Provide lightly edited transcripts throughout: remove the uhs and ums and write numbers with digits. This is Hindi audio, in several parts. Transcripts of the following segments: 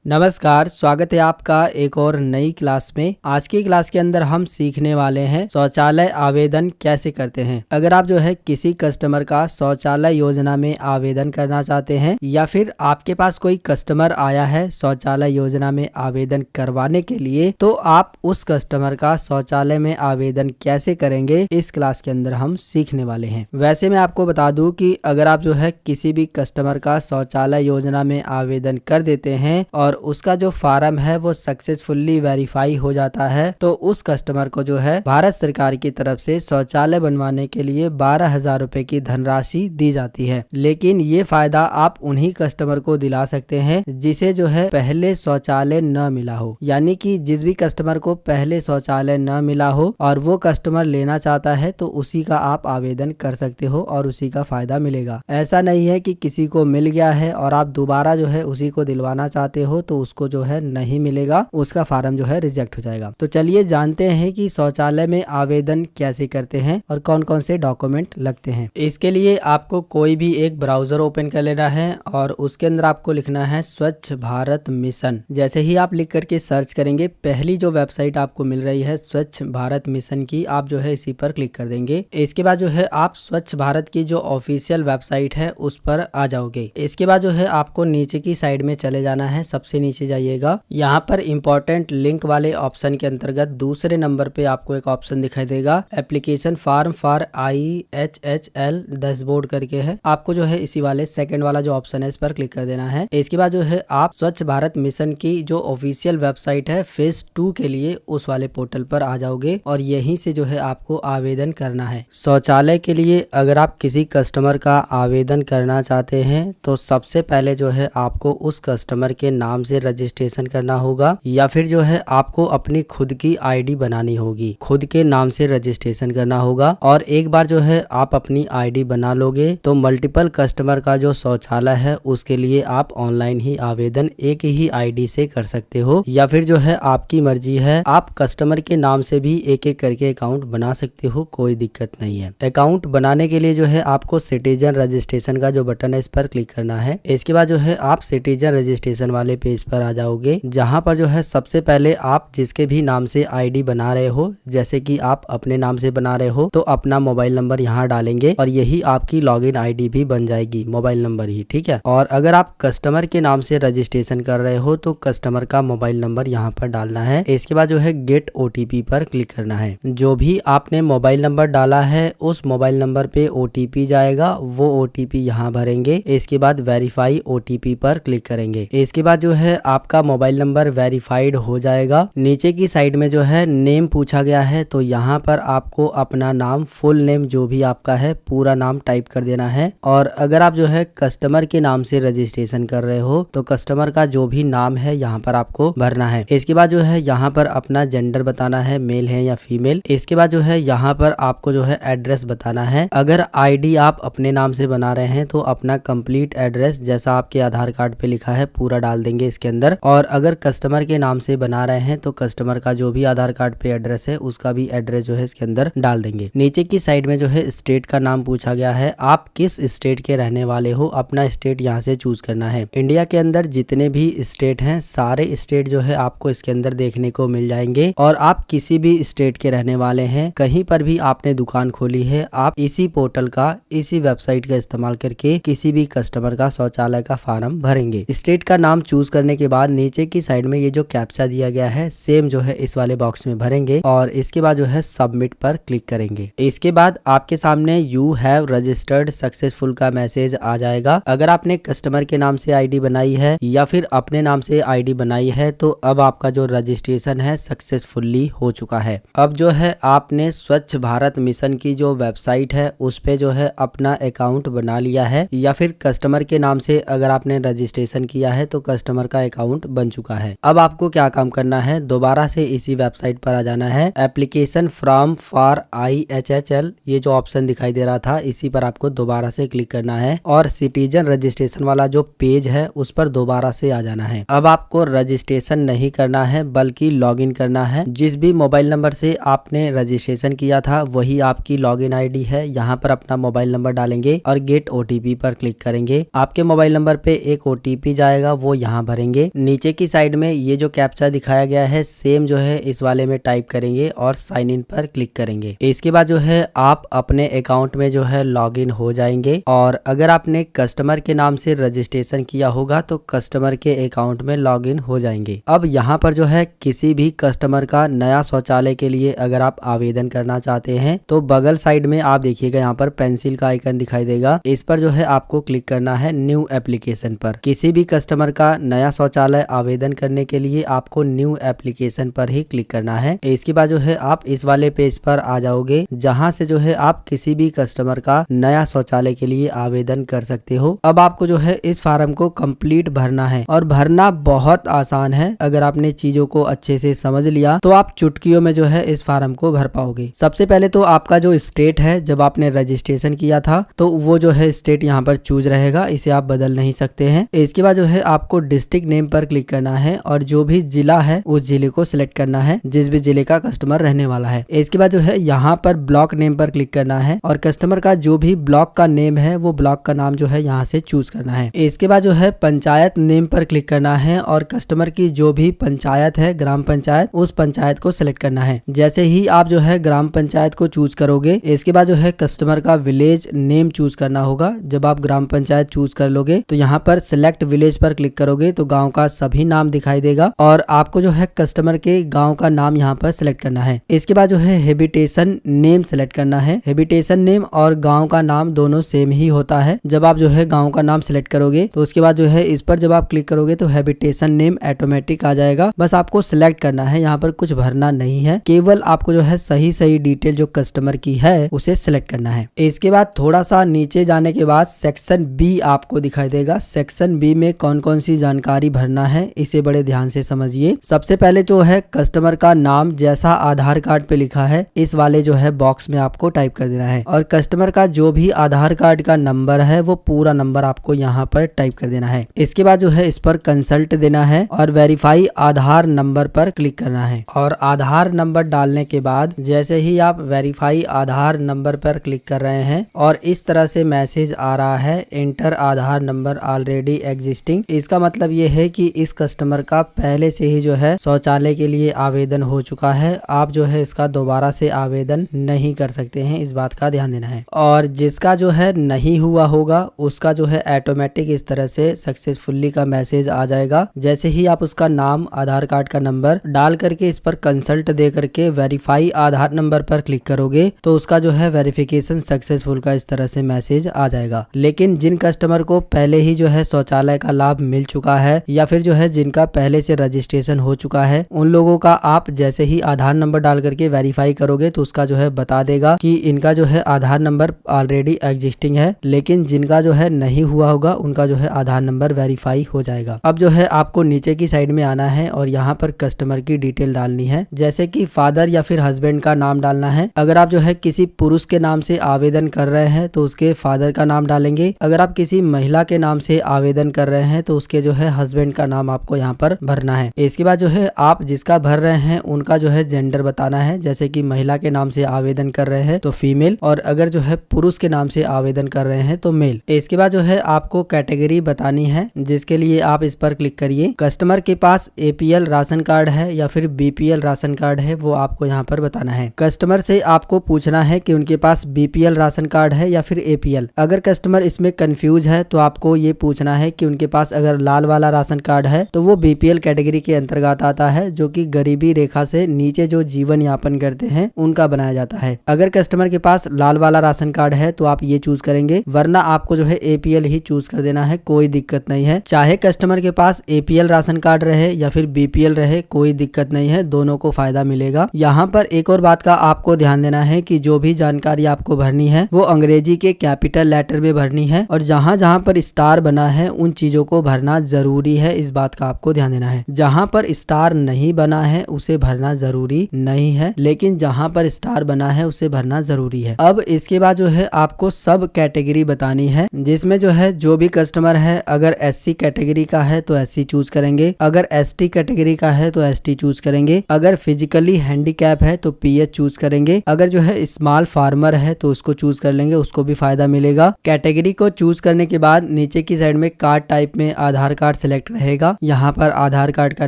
नमस्कार, स्वागत है आपका एक और नई क्लास में। आज की क्लास के अंदर हम सीखने वाले हैं शौचालय आवेदन कैसे करते हैं। अगर आप जो है किसी कस्टमर का शौचालय योजना में आवेदन करना चाहते हैं या फिर आपके पास कोई कस्टमर आया है शौचालय योजना में आवेदन करवाने के लिए, तो आप उस कस्टमर का शौचालय में आवेदन कैसे करेंगे इस क्लास के अंदर हम सीखने वाले हैं। वैसे मैं आपको बता दूं कि अगर आप जो है किसी भी कस्टमर का शौचालय योजना में आवेदन कर देते हैं और उसका जो फार्म है वो सक्सेसफुली वेरीफाई हो जाता है, तो उस कस्टमर को जो है भारत सरकार की तरफ से शौचालय बनवाने के लिए 12,000 रुपए की धनराशि दी जाती है। लेकिन ये फायदा आप उन्हीं कस्टमर को दिला सकते हैं जिसे जो है पहले शौचालय न मिला हो। यानी कि जिस भी कस्टमर को पहले शौचालय न मिला हो और वो कस्टमर लेना चाहता है, तो उसी का आप आवेदन कर सकते हो और उसी का फायदा मिलेगा। ऐसा नहीं है कि किसी को मिल गया है और आप दोबारा जो है उसी को दिलवाना चाहते हो तो उसको जो है नहीं मिलेगा, उसका फार्म जो है रिजेक्ट हो जाएगा। तो चलिए जानते हैं कि शौचालय में आवेदन कैसे करते हैं और कौन कौन से डॉक्यूमेंट लगते हैं। इसके लिए आपको कोई भी एक ब्राउजर ओपन कर लेना है और उसके अंदर आपको लिखना है स्वच्छ भारत मिशन। जैसे ही आप लिख करके सर्च करेंगे, पहली जो वेबसाइट आपको मिल रही है स्वच्छ भारत मिशन की, आप जो है इसी पर क्लिक कर देंगे। इसके बाद जो है आप स्वच्छ भारत की जो ऑफिशियल वेबसाइट है उस पर आ जाओगे। इसके बाद जो है आपको नीचे की साइड में चले जाना है, सबसे नीचे जाइएगा। यहाँ पर इंपॉर्टेंट लिंक वाले ऑप्शन के अंतर्गत दूसरे नंबर पे आपको एक ऑप्शन दिखाई देगा, application form for IHHL dashboard करके है। आपको जो है इसी वाले सेकंड वाला जो ऑप्शन है इस पर क्लिक कर देना है। इसके बाद जो है आप स्वच्छ भारत मिशन की जो ऑफिशियल वेबसाइट है फेज 2 के लिए उस वाले पोर्टल पर आ जाओगे और यहीं से जो है आपको आवेदन करना है। शौचालय के लिए अगर आप किसी कस्टमर का आवेदन करना चाहते हैं तो सबसे पहले जो है आपको उस कस्टमर के नाम से रजिस्ट्रेशन करना होगा या फिर जो है आपको अपनी खुद की ID बनानी होगी। खुद के नाम से रजिस्ट्रेशन करना होगा और एक बार जो है आप अपनी ID बना लोगे तो मल्टीपल कस्टमर का जो शौचालय है उसके लिए आप ऑनलाइन ही आवेदन एक ही ID से कर सकते हो या फिर जो है आपकी मर्जी है, आप कस्टमर के नाम से भी एक एक करके अकाउंट बना सकते हो, कोई दिक्कत नहीं है। अकाउंट बनाने के लिए जो है आपको सिटीजन रजिस्ट्रेशन का जो बटन है इस पर क्लिक करना है। इसके बाद जो है आप सिटीजन रजिस्ट्रेशन वाले पेज पर आ जाओगे, जहां पर जो है सबसे पहले आप जिसके भी नाम से ID बना रहे हो, जैसे कि आप अपने नाम से बना रहे हो तो अपना मोबाइल नंबर यहाँ डालेंगे और यही आपकी लॉगिन ID भी बन जाएगी, मोबाइल नंबर ही, ठीक है। और अगर आप कस्टमर के नाम से रजिस्ट्रेशन कर रहे हो तो कस्टमर का मोबाइल नंबर यहाँ पर डालना है। इसके बाद जो है गेट OTP पर क्लिक करना है। जो भी आपने मोबाइल नंबर डाला है उस मोबाइल नंबर पे OTP जाएगा, वो OTP यहाँ भरेंगे। इसके बाद वेरीफाई OTP पर क्लिक करेंगे। इसके बाद जो है आपका मोबाइल नंबर वेरीफाइड हो जाएगा। नीचे की साइड में जो है नेम पूछा गया है तो यहाँ पर आपको अपना नाम, फुल नेम जो भी आपका है पूरा नाम टाइप कर देना है। और अगर आप जो है कस्टमर के नाम से रजिस्ट्रेशन कर रहे हो तो कस्टमर का जो भी नाम है यहाँ पर आपको भरना है। इसके बाद जो है यहाँ पर अपना जेंडर बताना है, मेल है या फीमेल। इसके बाद जो है यहाँ पर आपको जो है एड्रेस बताना है। अगर ID आप अपने नाम से बना रहे हैं तो अपना कंप्लीट एड्रेस जैसा आपके आधार कार्ड पे लिखा है पूरा डाल देंगे इसके अंदर। और अगर कस्टमर के नाम से बना रहे हैं तो कस्टमर का जो भी आधार कार्ड पे एड्रेस है उसका भी एड्रेस जो है इसके अंदर डाल देंगे। नीचे की साइड में जो है स्टेट का नाम पूछा गया है, आप किस स्टेट के रहने वाले हो, अपना स्टेट यहाँ से चूज करना है। इंडिया के अंदर जितने भी स्टेट हैं सारे स्टेट जो है आपको इसके अंदर देखने को मिल जाएंगे। और आप किसी भी स्टेट के रहने वाले हैं, कहीं पर भी आपने दुकान खोली है, आप इसी पोर्टल का, इसी वेबसाइट का इस्तेमाल करके किसी भी कस्टमर का शौचालय का फार्म भरेंगे। स्टेट का नाम चूज करने के बाद नीचे की साइड में ये जो कैप्चा दिया गया है सेम जो है इस वाले बॉक्स में भरेंगे और इसके बाद जो है सबमिट पर क्लिक करेंगे। इसके बाद आपके सामने यू हैव रजिस्टर्ड सक्सेसफुल का मैसेज आ जाएगा। अगर आपने कस्टमर के नाम से ID बनाई है या फिर अपने नाम से ID बनाई है तो अब आपका जो रजिस्ट्रेशन है सक्सेसफुली हो चुका है। अब जो है आपने स्वच्छ भारत मिशन की जो वेबसाइट है उस पे जो है अपना अकाउंट बना लिया है या फिर कस्टमर के नाम से अगर आपने रजिस्ट्रेशन किया है तो कस्टमर का अकाउंट बन चुका है। अब आपको क्या काम करना है, दोबारा से इसी वेबसाइट पर आ जाना है। एप्लीकेशन फॉर्म फॉर IHHL ये जो ऑप्शन दिखाई दे रहा था इसी पर आपको दोबारा से क्लिक करना है और सिटीजन रजिस्ट्रेशन वाला जो पेज है उस पर दोबारा से आ जाना है। अब आपको रजिस्ट्रेशन नहीं करना है बल्कि लॉगिन करना है। जिस भी मोबाइल नंबर से आपने रजिस्ट्रेशन किया था वही आपकी लॉगिन ID है। यहाँ पर अपना मोबाइल नंबर डालेंगे और गेट OTP पर क्लिक करेंगे। आपके मोबाइल नंबर पे एक OTP जाएगा, वो यहाँ भरेंगे। भरेंगे। नीचे की साइड में ये जो कैप्चा दिखाया गया है सेम जो है इस वाले में टाइप करेंगे और साइन इन पर क्लिक करेंगे। इसके बाद जो है आप अपने अकाउंट में जो है लॉगिन हो जाएंगे और अगर आपने कस्टमर के नाम से रजिस्ट्रेशन किया होगा तो कस्टमर के अकाउंट में लॉगिन हो जाएंगे। अब यहाँ पर जो है किसी भी कस्टमर का नया शौचालय के लिए अगर आप आवेदन करना चाहते हैं तो बगल साइड में आप देखिएगा यहाँ पर पेंसिल का आइकन दिखाई देगा। इस पर जो है आपको क्लिक करना है न्यू एप्लीकेशन पर। किसी भी कस्टमर का नया शौचालय आवेदन करने के लिए आपको न्यू एप्लीकेशन पर ही क्लिक करना है। इसके बाद जो है आप इस वाले पेज पर आ जाओगे जहाँ से जो है आप किसी भी कस्टमर का नया शौचालय के लिए आवेदन कर सकते हो। अब आपको जो है इस फार्म को कंप्लीट भरना है और भरना बहुत आसान है। अगर आपने चीजों को अच्छे से समझ लिया तो आप चुटकियों में जो है इस फार्म को भर पाओगे। सबसे पहले तो आपका जो स्टेट है, जब आपने रजिस्ट्रेशन किया था तो वो जो है स्टेट यहाँ पर चूज रहेगा, इसे आप बदल नहीं सकते हैं। इसके बाद जो है आपको डिस्ट्रिक्ट नेम पर क्लिक करना है और जो भी जिला है उस जिले को सिलेक्ट करना है जिस भी जिले का कस्टमर रहने वाला है। इसके बाद जो है यहाँ पर ब्लॉक नेम पर क्लिक करना है और कस्टमर का जो भी ब्लॉक का नेम है वो ब्लॉक का नाम जो है यहाँ से चूज करना है। इसके बाद जो है पंचायत नेम पर क्लिक करना है और कस्टमर की जो भी पंचायत है, ग्राम पंचायत, उस पंचायत को सिलेक्ट करना है। जैसे ही आप जो है ग्राम पंचायत को चूज करोगे इसके बाद जो है कस्टमर का विलेज नेम चूज करना होगा। जब आप ग्राम पंचायत चूज कर लोगे तो यहाँ पर सिलेक्ट विलेज पर क्लिक करोगे तो गांव का सभी नाम दिखाई देगा और आपको जो है कस्टमर के गांव का नाम यहाँ पर सिलेक्ट करना है। इसके बाद जो है हैबिटेशन नेम सिलेक्ट करना है। हैबिटेशन नेम और गांव का नाम दोनों सेम ही होता है। जब आप जो है गांव का नाम सिलेक्ट करोगे तो उसके बाद जो है इस पर जब आप क्लिक करोगे तो हैबिटेशन नेम ऑटोमेटिक आ जाएगा। बस आपको सिलेक्ट करना है, यहाँ पर कुछ भरना नहीं है, केवल आपको जो है सही डिटेल जो कस्टमर की है उसे सिलेक्ट करना है। इसके बाद थोड़ा सा नीचे जाने के बाद सेक्शन बी आपको दिखाई देगा। सेक्शन बी में कौन कौन सी जानकारी भरना है इसे बड़े ध्यान से समझिए। सबसे पहले जो है कस्टमर का नाम जैसा आधार कार्ड पे लिखा है इस वाले जो है बॉक्स में आपको टाइप कर देना है और कस्टमर का जो भी आधार कार्ड का नंबर है वो पूरा नंबर आपको यहाँ पर टाइप कर देना है। इसके बाद जो है इस पर कंसल्ट देना है और वेरीफाई आधार नंबर पर क्लिक करना है और आधार नंबर डालने के बाद जैसे ही आप वेरीफाई आधार नंबर पर क्लिक कर रहे हैं और इस तरह से मैसेज आ रहा है एंटर आधार नंबर ऑलरेडी एग्जिस्टिंग। इसका मतलब ये है कि इस कस्टमर का पहले से ही जो है शौचालय के लिए आवेदन हो चुका है। आप जो है इसका दोबारा से आवेदन नहीं कर सकते हैं, इस बात का ध्यान देना है। और जिसका जो है नहीं हुआ होगा उसका जो है ऑटोमेटिक इस तरह से सक्सेसफुली का मैसेज आ जाएगा। जैसे ही आप उसका नाम, आधार कार्ड का नंबर डाल करके इस पर कंसल्ट दे करके वेरीफाई आधार नंबर पर क्लिक करोगे तो उसका जो है वेरिफिकेशन सक्सेसफुल का इस तरह से मैसेज आ जाएगा। लेकिन जिन कस्टमर को पहले ही जो है शौचालय का लाभ मिल चुका है या फिर जो है जिनका पहले से रजिस्ट्रेशन हो चुका है उन लोगों का आप जैसे ही आधार नंबर डाल करके वेरीफाई करोगे तो उसका जो है बता देगा कि इनका जो है आधार नंबर ऑलरेडी एग्जिस्टिंग है। लेकिन जिनका जो है नहीं हुआ होगा उनका जो है आधार नंबर वेरीफाई हो जाएगा। अब जो है आपको नीचे की साइड में आना है और यहाँ पर कस्टमर की डिटेल डालनी है, जैसे कि फादर या फिर हस्बैंड का नाम डालना है। अगर आप जो है किसी पुरुष के नाम से आवेदन कर रहे हैं तो उसके फादर का नाम डालेंगे। अगर आप किसी महिला के नाम से आवेदन कर रहे हैं तो उसके जो है हस्बैंड का नाम आपको यहाँ पर भरना है। इसके बाद जो है आप जिसका भर रहे हैं उनका जो है जेंडर बताना है, जैसे कि महिला के नाम से आवेदन कर रहे हैं तो फीमेल और अगर जो है पुरुष के नाम से आवेदन कर रहे हैं तो मेल। इसके बाद जो है आपको कैटेगरी बतानी है जिसके लिए आप इस पर क्लिक करिए। कस्टमर के पास APL राशन कार्ड है या फिर BPL राशन कार्ड है वो आपको यहाँ पर बताना है। कस्टमर से आपको पूछना है कि उनके पास BPL राशन कार्ड है या फिर APL। अगर कस्टमर इसमें कंफ्यूज है तो आपको ये पूछना है कि उनके पास अगर लाल वाला राशन कार्ड है तो वो BPL कैटेगरी के अंतर्गत आता है, जो कि गरीबी रेखा से नीचे जो जीवन यापन करते हैं उनका बनाया जाता है। अगर कस्टमर के पास लाल वाला राशन कार्ड है तो आप ये चूज करेंगे, वरना आपको जो है APL ही चूज कर देना है, कोई दिक्कत नहीं है। चाहे कस्टमर के पास APL राशन कार्ड रहे या फिर BPL रहे कोई दिक्कत नहीं है, दोनों को फायदा मिलेगा। यहाँ पर एक और बात का आपको ध्यान देना है कि जो भी जानकारी आपको भरनी है वो अंग्रेजी के कैपिटल लेटर में भरनी है और जहाँ जहाँ पर स्टार बना है उन चीजों को भरना जरूरी है, इस बात का आपको ध्यान देना है। जहाँ पर स्टार नहीं बना है उसे भरना जरूरी नहीं है, लेकिन जहाँ पर स्टार बना है उसे भरना जरूरी है। अब इसके बाद जो है आपको सब कैटेगरी बतानी है, जिसमें जो है जो भी कस्टमर है अगर SC कैटेगरी का है तो SC चूज करेंगे, अगर ST कैटेगरी का है तो ST चूज करेंगे, अगर फिजिकली हैंडीकैप है तो PH चूज करेंगे, अगर जो है स्मॉल फार्मर है तो उसको चूज कर लेंगे, उसको भी फायदा मिलेगा। कैटेगरी को चूज करने के बाद नीचे की साइड में कार्ड टाइप में आधार कार्ड सिलेक्ट रहेगा, यहाँ पर आधार कार्ड का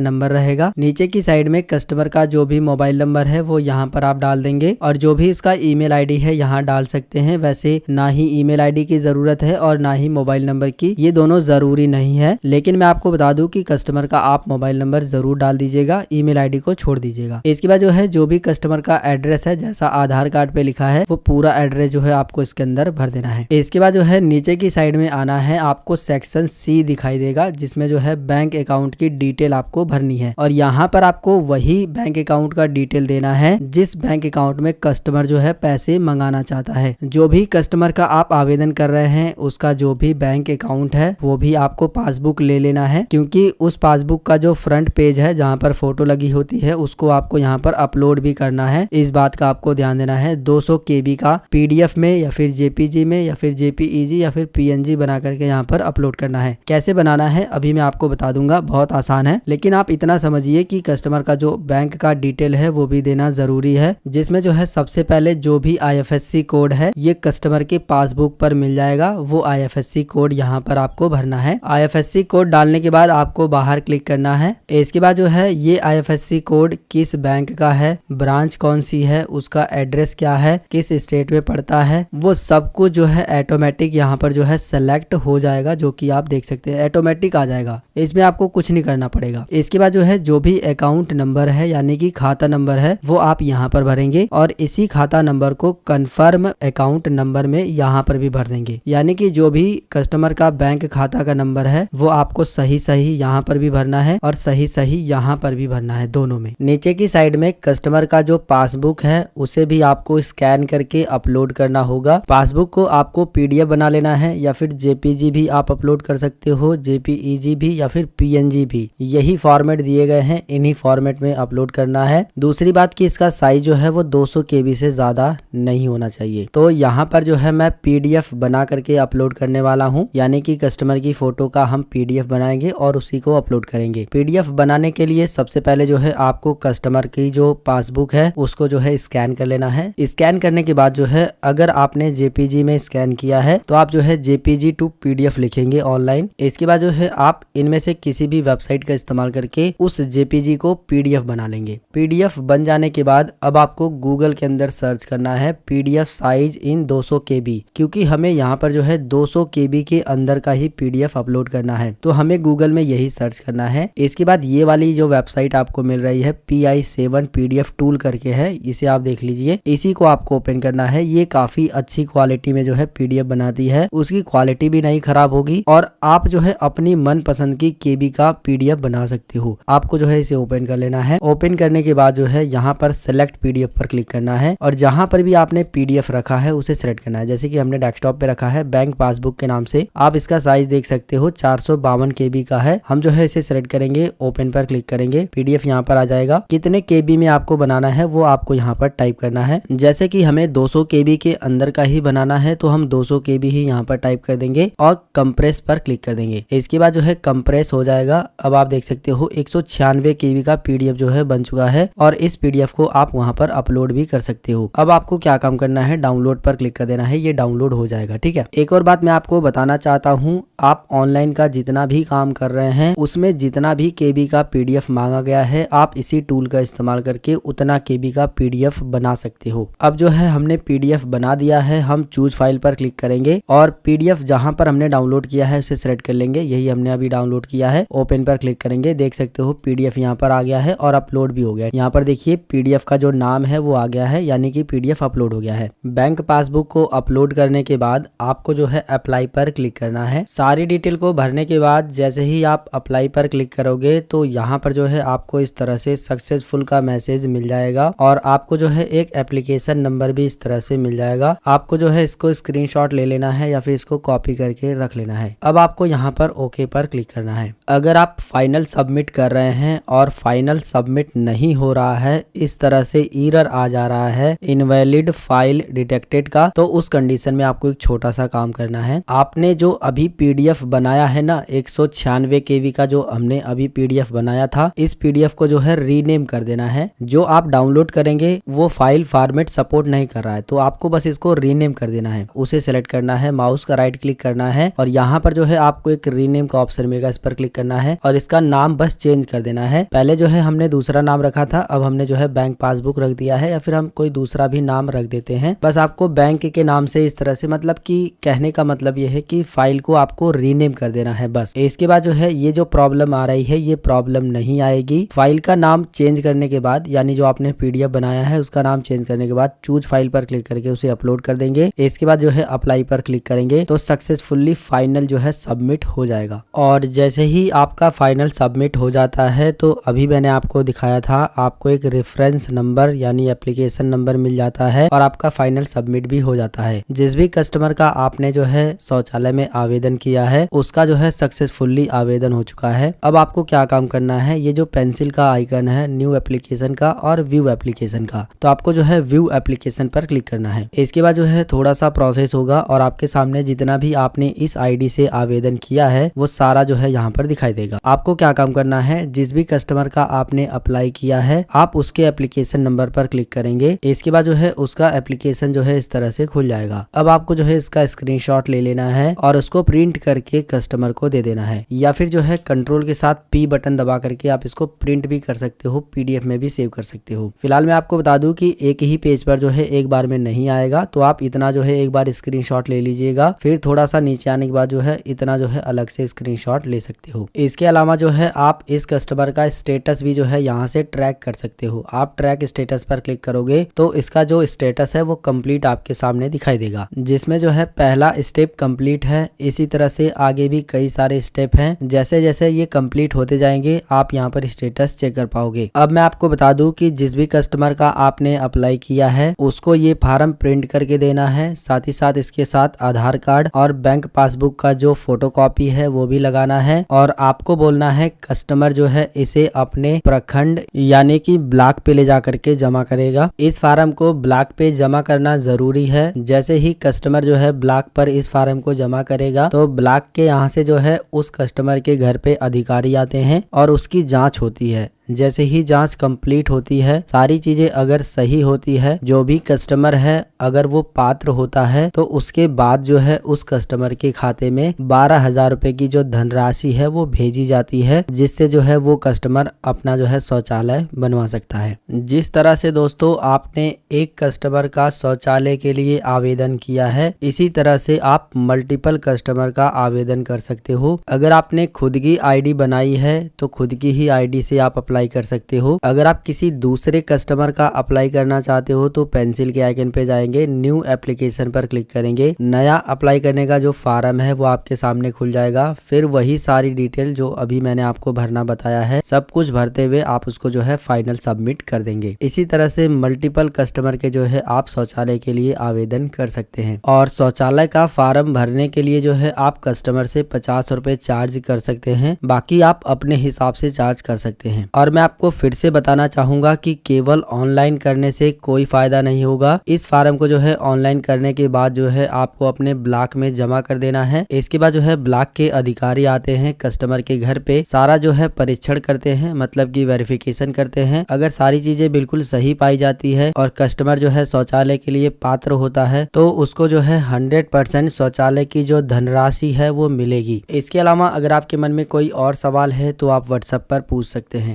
नंबर रहेगा। नीचे की साइड में कस्टमर का जो भी मोबाइल नंबर है वो यहाँ पर आप डाल देंगे और जो भी इसका ईमेल आईडी है यहाँ डाल सकते हैं। वैसे ना ही ईमेल आईडी की जरूरत है और ना ही मोबाइल नंबर की, ये दोनों जरूरी नहीं है, लेकिन मैं आपको बता दूं कि कस्टमर का आप मोबाइल नंबर जरूर डाल दीजिएगा, ईमेल आईडी को छोड़ दीजिएगा। इसके बाद जो है जो भी कस्टमर का एड्रेस है जैसा आधार कार्ड पे लिखा है वो पूरा एड्रेस जो है आपको इसके अंदर भर देना है। इसके बाद जो है नीचे की साइड में आना है, आपको सेक्शन सी दिखाई देगा जिसमें जो है बैंक अकाउंट की डिटेल आपको भरनी है और यहाँ पर आपको वही बैंक अकाउंट का डिटेल देना है जिस बैंक अकाउंट में कस्टमर जो है पैसे मंगाना चाहता है। जो भी कस्टमर का आप आवेदन कर रहे हैं उसका जो भी बैंक अकाउंट है वो भी आपको पासबुक ले लेना है, क्योंकि उस पासबुक का जो फ्रंट पेज है जहाँ पर फोटो लगी होती है उसको आपको यहाँ पर अपलोड भी करना है। इस बात का आपको ध्यान देना है। 200 KB का PDF में या फिर JPG में या फिर JPEG या फिर PNG बना करके यहाँ पर अपलोड करना है। कैसे बनाना है अभी मैं आपको बता दूंगा, बहुत आसान है, लेकिन आप इतना समझिए कि कस्टमर का जो बैंक का डिटेल है वो भी देना जरूरी है, जिसमें जो है सबसे पहले जो भी IFSC कोड है ये कस्टमर के पासबुक पर मिल जाएगा, वो IFSC कोड यहाँ पर आपको भरना है। IFSC कोड डालने के बाद आपको बाहर क्लिक करना है। इसके बाद जो है ये IFSC कोड किस बैंक का है, ब्रांच कौन सी है, उसका एड्रेस क्या है, किस स्टेट में पड़ता है, वो सब कुछ जो है ऑटोमेटिक यहाँ पर जो है सेलेक्ट हो जाएगा, जो कि आप देख सकते हैं ऑटोमेटिक आ जाएगा, इसमें आपको कुछ नहीं करना पड़ेगा। इसके बाद जो है जो भी अकाउंट नंबर है यानी कि खाता नंबर है वो आप यहाँ पर भरेंगे और इसी खाता नंबर को कंफर्म अकाउंट नंबर में यहाँ पर भी भर देंगे, यानी कि जो भी कस्टमर का बैंक खाता का नंबर है वो आपको सही सही यहाँ पर भी भरना है और सही सही यहाँ पर भी भरना है, दोनों में। नीचे की साइड में कस्टमर का जो पासबुक है उसे भी आपको स्कैन करके अपलोड करना होगा। पासबुक को आपको PDF बना लेना है या फिर JPG भी आप अपलोड कर सकते हो, JPEG भी या फिर PNG भी, यही फॉर्मेट दिए गए हैं, इन्हीं फॉर्मेट में अपलोड करना है। दूसरी बात कि इसका साइज जो है वो 200 KB से ज्यादा नहीं होना चाहिए। तो यहाँ पर जो है मैं PDF बना करके अपलोड करने वाला हूँ, यानी कि कस्टमर की फोटो का हम PDF बनाएंगे और उसी को अपलोड करेंगे। PDF बनाने के लिए सबसे पहले जो है आपको कस्टमर की जो पासबुक है उसको जो है स्कैन कर लेना है। स्कैन करने के बाद जो है अगर आपने JPG में स्कैन किया है तो आप जो है JPG to PDF लिखेंगे ऑनलाइन। इसके बाद जो है आप इनमें से किसी भी वेबसाइट का इस्तेमाल करके उस JPG को PDF बना लेंगे। PDF बन जाने के बाद अब आपको गूगल के अंदर सर्च करना है PDF साइज इन 200 KB, क्योंकि हमें यहाँ पर जो है 200 KB के अंदर का ही PDF अपलोड करना है, तो हमें गूगल में यही सर्च करना है। इसके बाद ये वाली जो वेबसाइट आपको मिल रही है PI7 PDF टूल करके है, इसे आप देख लीजिए, इसी को आपको ओपन करना है। ये काफी अच्छी क्वालिटी में जो है PDF बनाती है, उसकी क्वालिटी भी नहीं खराब होगी और आप जो है अपनी मनपसंद की KB का PDF बना सकते हो। आपको जो है इसे ओपन कर लेना है। ओपन करने के बाद जो है यहाँ पर सेलेक्ट PDF पर क्लिक करना है और जहाँ पर भी आपने PDF रखा है उसे सेलेक्ट करना है। जैसे कि हमने डेस्कटॉप पे रखा है बैंक पासबुक के नाम से, आप इसका साइज देख सकते हो 452 KB का है। हम जो है इसे सेलेक्ट करेंगे, ओपन पर क्लिक करेंगे, PDF यहाँ पर आ जाएगा। कितने KB में आपको बनाना है वो आपको यहाँ पर टाइप करना है। जैसे कि हमें 200 KB के अंदर का ही बनाना है तो हम 200 KB ही यहाँ पर टाइप कर देंगे और कंप्रेस पर क्लिक कर देंगे। इसके बाद जो है कंप्रेस हो जाएगा। अब आप देख सकते हो 196 KB का PDF जो है बन चुका है और इस PDF को आप वहां पर अपलोड भी कर सकते हो। अब आपको क्या काम करना है, डाउनलोड पर क्लिक कर देना है, ये डाउनलोड हो जाएगा। ठीक है, एक और बात मैं आपको बताना चाहता हूँ, आप ऑनलाइन का जितना भी काम कर रहे हैं उसमें जितना भी KB का PDF मांगा गया है आप इसी टूल का इस्तेमाल करके उतना KB का PDF बना सकते हो। अब जो है हमने PDF बना दिया है, हम चूज फाइल पर क्लिक करेंगे और PDF जहां पर हमने डाउनलोड किया है उसे सेलेक्ट कर लेंगे। यही हमने अभी डाउनलोड किया है। ओपन पर क्लिक करेंगे, देख सकते हो PDF यहाँ पर आ गया है और अपलोड भी हो गया है। यहाँ पर देखिए PDF का जो नाम है वो आ गया है, यानी कि PDF अपलोड हो गया है। बैंक पासबुक को अपलोड करने के बाद आपको जो है अप्लाई पर क्लिक करना है। सारी डिटेल को भरने के बाद जैसे ही आप अप्लाई पर क्लिक करोगे तो यहाँ पर जो है आपको इस तरह से सक्सेसफुल का मैसेज मिल जाएगा और आपको जो है एक एप्लीकेशन नंबर भी इस तरह से मिल जाएगा। आपको जो है इसको स्क्रीनशॉट ले लेना है या फिर इसको कॉपी करके रख लेना है। अब आपको यहाँ पर ओके पर क्लिक करना है। अगर आप फाइनल सबमिट कर रहे हैं और फाइनल सबमिट नहीं हो रहा है, इस तरह से एरर आ जा रहा है इनवैलिड फाइल डिटेक्टेड का, तो उस कंडीशन में आपको एक छोटा सा काम करना है। आपने जो अभी PDF बनाया है ना 196 KB का, जो हमने अभी PDF बनाया था, इस PDF को जो है रीनेम कर देना है। जो आप डाउनलोड करेंगे वो फाइल फॉर्मेट सपोर्ट नहीं कर रहा है तो आपको बस इसको रीनेम कर देना है। उसे सेलेक्ट करना है, माउस का राइट क्लिक करना है और यहाँ पर जो है आपको एक रीनेम का ऑप्शन ऑप्शन मिलेगा, इस पर क्लिक करना है और इसका नाम बस चेंज कर देना है। पहले जो है हमने दूसरा नाम रखा था, अब हमने जो है बैंक पासबुक रख दिया है, या फिर हम कोई दूसरा भी नाम रख देते हैं। बस आपको बैंक के नाम से इस तरह से, मतलब कि कहने का मतलब ये है कि फाइल को आपको रीनेम कर देना है बस। इसके बाद जो है ये जो प्रॉब्लम आ रही है ये प्रॉब्लम नहीं आएगी। फाइल का नाम चेंज करने के बाद, यानी जो आपने पीडीएफ बनाया है उसका नाम चेंज करने के बाद चूज फाइल पर क्लिक करके उसे अपलोड कर देंगे। इसके बाद जो है अप्लाई पर क्लिक करेंगे तो सक्सेसफुली फाइनल जो है सबमिट हो जाएगा। और जैसे ही आपका फाइनल सबमिट हो जाता है तो अभी मैंने आपको दिखाया था, आपको एक रेफरेंस नंबर यानी एप्लीकेशन नंबर मिल जाता है और आपका फाइनल सबमिट भी हो जाता है। जिस भी कस्टमर का आपने जो है शौचालय में आवेदन किया है उसका जो है सक्सेसफुली आवेदन हो चुका है। अब आपको क्या काम करना है, ये जो पेंसिल का आइकन है न्यू एप्लीकेशन का और व्यू एप्लीकेशन का, तो आपको जो है व्यू एप्लीकेशन पर क्लिक करना है। इसके बाद जो है थोड़ा सा प्रोसेस होगा और आपके सामने जितना भी आपने इस आईडी से आवेदन किया है वो सारा जो है यहाँ पर दिखाई देगा। आपको क्या काम करना है, जिस भी कस्टमर का आपने अप्लाई किया है आप उसके एप्लीकेशन नंबर पर क्लिक करेंगे। इसके बाद जो है उसका एप्लीकेशन जो है इस तरह से खुल जाएगा। अब आपको जो है इसका स्क्रीनशॉट ले लेना है और उसको प्रिंट करके कस्टमर को दे देना है, या फिर जो है कंट्रोल के साथ P बटन दबा करके आप इसको प्रिंट भी कर सकते हो, PDF में भी सेव कर सकते हो। फिलहाल मैं आपको बता दूं कि एक ही पेज पर जो है एक बार में नहीं आएगा, तो आप इतना जो है एक बार स्क्रीनशॉट ले लीजिएगा, फिर थोड़ा सा नीचे आने के बाद जो है इतना जो है अलग से स्क्रीनशॉट ले सकते हो। इसके अलावा जो है आप इस कस्टमर का स्टेटस भी जो है यहाँ से ट्रैक कर सकते हो। आप ट्रैक स्टेटस पर क्लिक करोगे तो इसका जो स्टेटस है वो कंप्लीट आपके सामने दिखाई देगा, जिसमें जो है पहला स्टेप कंप्लीट है। इसी तरह से आगे भी कई सारे स्टेप हैं, जैसे जैसे ये कंप्लीट होते जाएंगे आप यहाँ पर स्टेटस चेक कर पाओगे। अब मैं आपको बता दूं कि जिस भी कस्टमर का आपने अप्लाई किया है उसको ये फॉर्म प्रिंट करके देना है, साथ ही साथ इसके साथ आधार कार्ड और बैंक पासबुक का जो फोटोकॉपी है वो भी लगाना है। और आपको बोलना है कस्टमर जो है इसे अपने प्रखंड यानी कि ब्लॉक पे ले जा करके जमा करेगा। इस फार्म को ब्लॉक पे जमा करना जरूरी है। जैसे ही कस्टमर जो है ब्लॉक पर इस फार्म को जमा करेगा तो ब्लॉक के यहाँ से जो है उस कस्टमर के घर पे अधिकारी आते हैं और उसकी जांच होती है। जैसे ही जांच कंप्लीट होती है, सारी चीजें अगर सही होती है, जो भी कस्टमर है अगर वो पात्र होता है तो उसके बाद जो है उस कस्टमर के खाते में 12,000 रुपए की जो धनराशि है वो भेजी जाती है, जिससे जो है वो कस्टमर अपना जो है शौचालय बनवा सकता है। जिस तरह से दोस्तों आपने एक कस्टमर का शौचालय के लिए आवेदन किया है, इसी तरह से आप मल्टीपल कस्टमर का आवेदन कर सकते हो। अगर आपने खुद की आईडी बनाई है तो खुद की ही आईडी से आप अप्लाई कर सकते हो। अगर आप किसी दूसरे कस्टमर का अप्लाई करना चाहते हो तो पेंसिल के आइकन पे जाएंगे, न्यू एप्लीकेशन पर क्लिक करेंगे, नया अप्लाई करने का जो फॉर्म है वो आपके सामने खुल जाएगा। फिर वही सारी डिटेल जो अभी मैंने आपको भरना बताया है सब कुछ भरते हुए आप उसको जो है फाइनल सबमिट कर देंगे। इसी तरह से मल्टीपल कस्टमर के जो है आप शौचालय के लिए आवेदन कर सकते हैं। और शौचालय का फॉर्म भरने के लिए जो है आप कस्टमर से 50 रुपए चार्ज कर सकते हैं, बाकी आप अपने हिसाब से चार्ज कर सकते हैं। और मैं आपको फिर से बताना चाहूंगा कि केवल ऑनलाइन करने से कोई फायदा नहीं होगा। इस फॉर्म को जो है ऑनलाइन करने के बाद जो है आपको अपने ब्लॉक में जमा कर देना है। इसके बाद जो है ब्लॉक के अधिकारी आते हैं कस्टमर के घर पे, सारा जो है परीक्षण करते हैं, मतलब कि वेरिफिकेशन करते हैं। अगर सारी चीजें बिल्कुल सही पाई जाती है और कस्टमर जो है शौचालय के लिए पात्र होता है तो उसको जो है 100% शौचालय की जो धनराशि है वो मिलेगी। इसके अलावा अगर आपके मन में कोई और सवाल है तो आप व्हाट्सएप पर पूछ सकते हैं।